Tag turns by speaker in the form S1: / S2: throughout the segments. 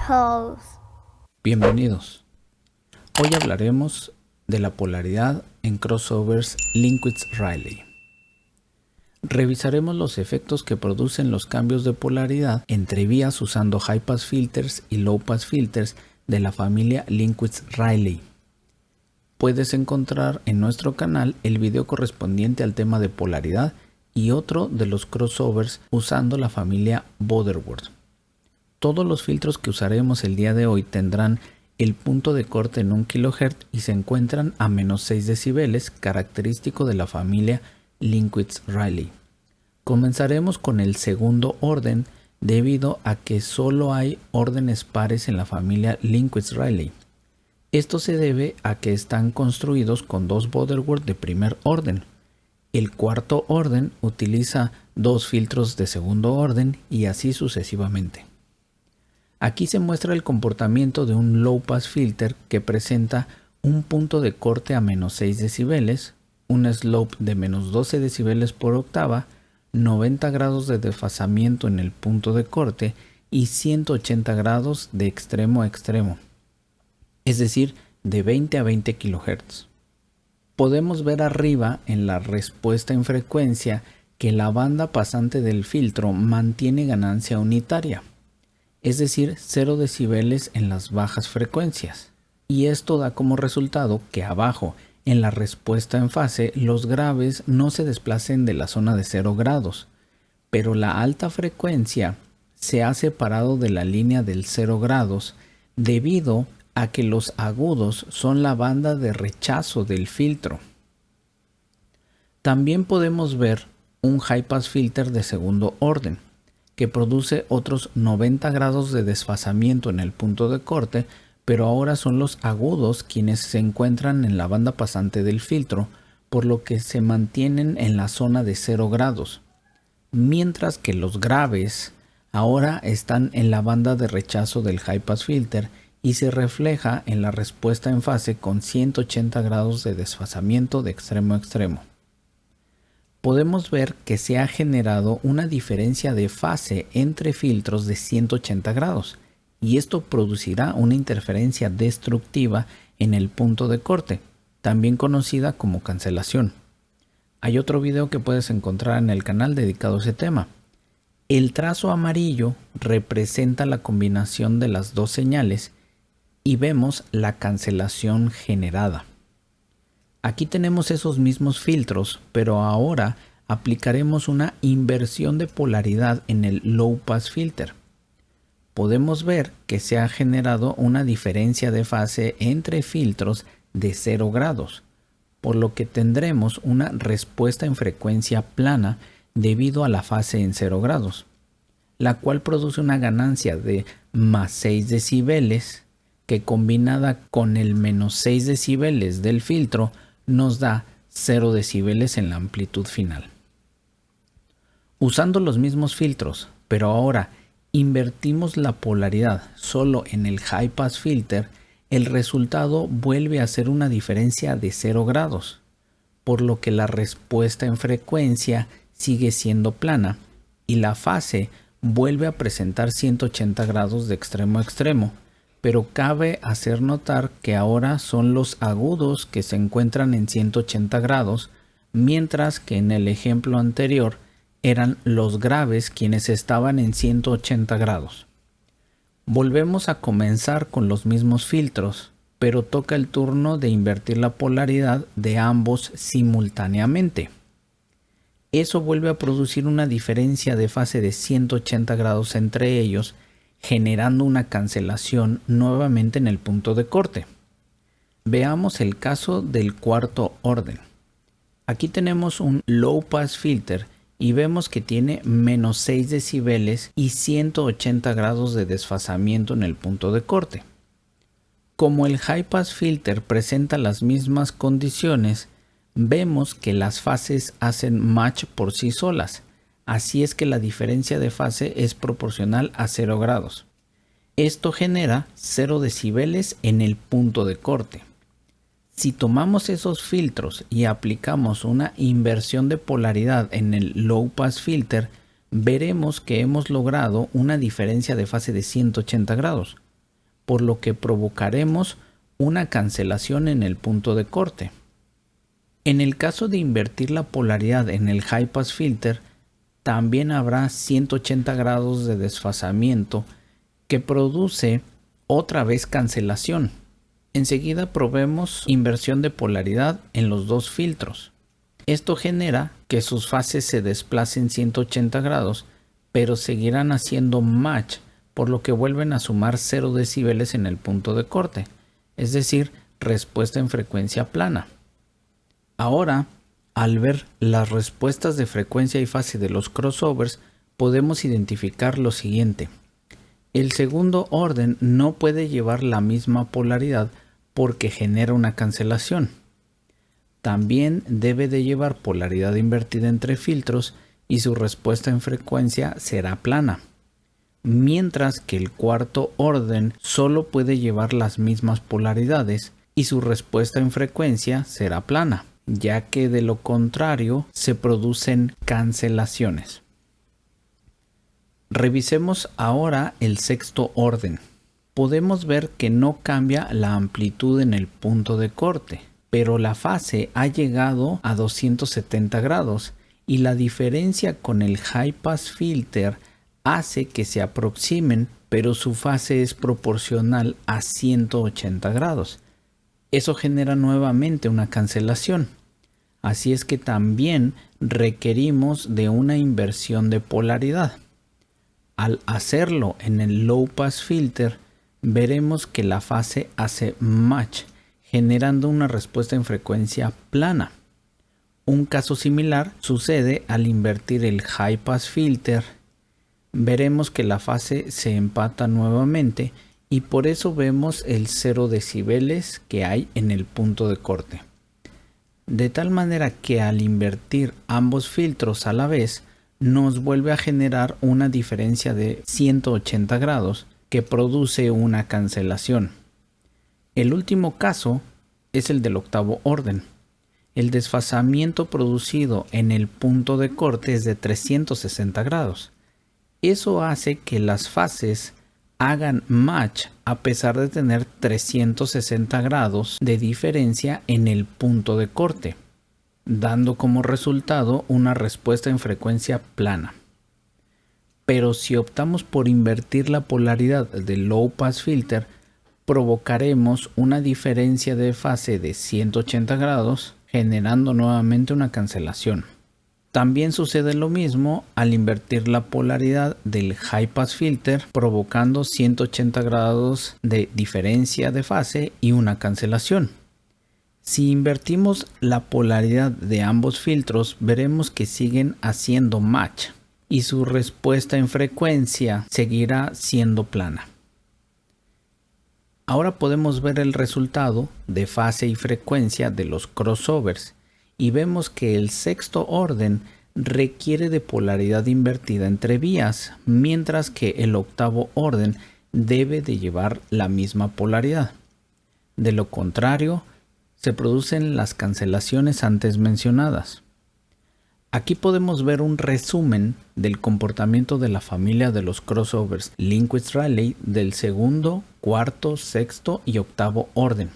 S1: Pulse.
S2: Bienvenidos. Hoy hablaremos de la polaridad en crossovers Linkwitz-Rayleigh. Revisaremos los efectos que producen los cambios de polaridad entre vías usando high pass filters y low pass filters de la familia Linkwitz-Rayleigh. Puedes encontrar en nuestro canal el video correspondiente al tema de polaridad y otro de los crossovers usando la familia Butterworth. Todos los filtros que usaremos el día de hoy tendrán el punto de corte en 1 kHz y se encuentran a menos 6 decibeles, característico de la familia Linkwitz-Rayleigh. Comenzaremos con el segundo orden debido a que solo hay órdenes pares en la familia Linkwitz-Rayleigh. Esto se debe a que están construidos con dos Butterworth de primer orden. El cuarto orden utiliza dos filtros de segundo orden y así sucesivamente. Aquí se muestra el comportamiento de un low pass filter que presenta un punto de corte a menos 6 decibeles, un slope de menos 12 decibeles por octava, 90 grados de desfasamiento en el punto de corte y 180 grados de extremo a extremo, es decir, de 20 a 20 kHz. Podemos ver arriba en la respuesta en frecuencia que la banda pasante del filtro mantiene ganancia unitaria, es decir, 0 decibeles en las bajas frecuencias. Y esto da como resultado que abajo, en la respuesta en fase, los graves no se desplacen de la zona de 0 grados, pero la alta frecuencia se ha separado de la línea del 0 grados debido a que los agudos son la banda de rechazo del filtro. También podemos ver un high pass filter de segundo orden, que produce otros 90 grados de desfasamiento en el punto de corte, pero ahora son los agudos quienes se encuentran en la banda pasante del filtro, por lo que se mantienen en la zona de 0 grados, mientras que los graves ahora están en la banda de rechazo del high pass filter y se refleja en la respuesta en fase con 180 grados de desfasamiento de extremo a extremo. Podemos ver que se ha generado una diferencia de fase entre filtros de 180 grados y esto producirá una interferencia destructiva en el punto de corte, también conocida como cancelación. Hay otro video que puedes encontrar en el canal dedicado a ese tema. El trazo amarillo representa la combinación de las dos señales y vemos la cancelación generada. Aquí tenemos esos mismos filtros, pero ahora aplicaremos una inversión de polaridad en el low pass filter. Podemos ver que se ha generado una diferencia de fase entre filtros de 0 grados, por lo que tendremos una respuesta en frecuencia plana debido a la fase en 0 grados, la cual produce una ganancia de más 6 decibeles que combinada con el menos 6 decibeles del filtro nos da 0 decibeles en la amplitud final. Usando los mismos filtros, pero ahora invertimos la polaridad solo en el high pass filter, el resultado vuelve a ser una diferencia de 0 grados, por lo que la respuesta en frecuencia sigue siendo plana y la fase vuelve a presentar 180 grados de extremo a extremo, pero cabe hacer notar que ahora son los agudos que se encuentran en 180 grados, mientras que en el ejemplo anterior eran los graves quienes estaban en 180 grados. Volvemos a comenzar con los mismos filtros, pero toca el turno de invertir la polaridad de ambos simultáneamente. Eso vuelve a producir una diferencia de fase de 180 grados entre ellos, generando una cancelación nuevamente en el punto de corte. Veamos el caso del cuarto orden. Aquí tenemos un low pass filter y vemos que tiene menos 6 decibeles y 180 grados de desfasamiento en el punto de corte. Como el high pass filter presenta las mismas condiciones, vemos que las fases hacen match por sí solas. Así es que la diferencia de fase es proporcional a 0 grados. Esto genera 0 decibeles en el punto de corte. Si tomamos esos filtros y aplicamos una inversión de polaridad en el low pass filter, veremos que hemos logrado una diferencia de fase de 180 grados, por lo que provocaremos una cancelación en el punto de corte. En el caso de invertir la polaridad en el High Pass Filter, también habrá 180 grados de desfasamiento que produce otra vez cancelación. Enseguida probemos inversión de polaridad en los dos filtros. Esto genera que sus fases se desplacen 180 grados, pero seguirán haciendo match, por lo que vuelven a sumar 0 decibeles en el punto de corte, es decir, respuesta en frecuencia plana. Ahora, al ver las respuestas de frecuencia y fase de los crossovers, podemos identificar lo siguiente. El segundo orden no puede llevar la misma polaridad porque genera una cancelación. También debe de llevar polaridad invertida entre filtros y su respuesta en frecuencia será plana. Mientras que el cuarto orden solo puede llevar las mismas polaridades y su respuesta en frecuencia será plana, ya que de lo contrario se producen cancelaciones. Revisemos ahora el sexto orden. Podemos ver que no cambia la amplitud en el punto de corte, pero la fase ha llegado a 270 grados y la diferencia con el High Pass Filter hace que se aproximen, pero su fase es proporcional a 180 grados. Eso genera nuevamente una cancelación. Así es que también requerimos de una inversión de polaridad. Al hacerlo en el Low Pass Filter, veremos que la fase hace match, generando una respuesta en frecuencia plana. Un caso similar sucede al invertir el High Pass Filter. Veremos que la fase se empata nuevamente y por eso vemos el 0 decibeles que hay en el punto de corte. De tal manera que al invertir ambos filtros a la vez, nos vuelve a generar una diferencia de 180 grados que produce una cancelación. El último caso es el del octavo orden. El desfasamiento producido en el punto de corte es de 360 grados. Eso hace que las fases hagan match a pesar de tener 360 grados de diferencia en el punto de corte, dando como resultado una respuesta en frecuencia plana. Pero si optamos por invertir la polaridad del Low Pass Filter, provocaremos una diferencia de fase de 180 grados, generando nuevamente una cancelación. También sucede lo mismo al invertir la polaridad del High Pass Filter, provocando 180 grados de diferencia de fase y una cancelación. Si invertimos la polaridad de ambos filtros, veremos que siguen haciendo match y su respuesta en frecuencia seguirá siendo plana. Ahora podemos ver el resultado de fase y frecuencia de los crossovers y vemos que el sexto orden requiere de polaridad invertida entre vías, mientras que el octavo orden debe de llevar la misma polaridad. De lo contrario, se producen las cancelaciones antes mencionadas. Aquí podemos ver un resumen del comportamiento de la familia de los crossovers Linkwitz-Rayleigh del segundo, cuarto, sexto y octavo orden.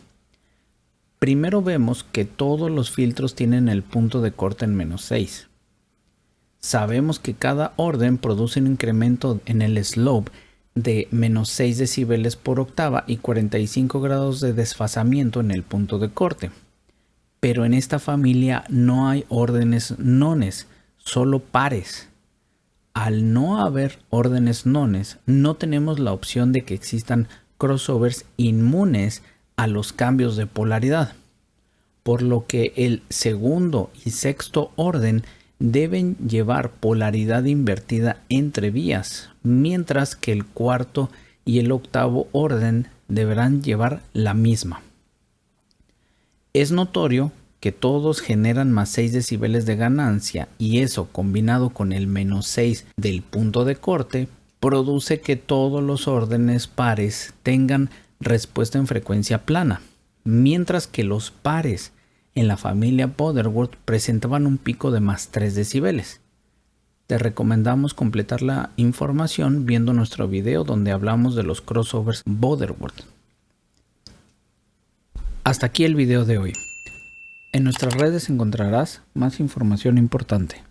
S2: Primero vemos que todos los filtros tienen el punto de corte en -6. Sabemos que cada orden produce un incremento en el slope de -6 decibeles por octava y 45 grados de desfasamiento en el punto de corte. Pero en esta familia no hay órdenes nones, solo pares. Al no haber órdenes nones, no tenemos la opción de que existan crossovers inmunes a los cambios de polaridad, por lo que el segundo y sexto orden deben llevar polaridad invertida entre vías, mientras que el cuarto y el octavo orden deberán llevar la misma. Es notorio que todos generan +6 decibeles de ganancia y eso combinado con el -6 del punto de corte produce que todos los órdenes pares tengan respuesta en frecuencia plana, mientras que los pares en la familia Butterworth presentaban un pico de +3 decibeles. Te recomendamos completar la información viendo nuestro video donde hablamos de los crossovers Borderword. Hasta aquí el video de hoy. En nuestras redes encontrarás más información importante.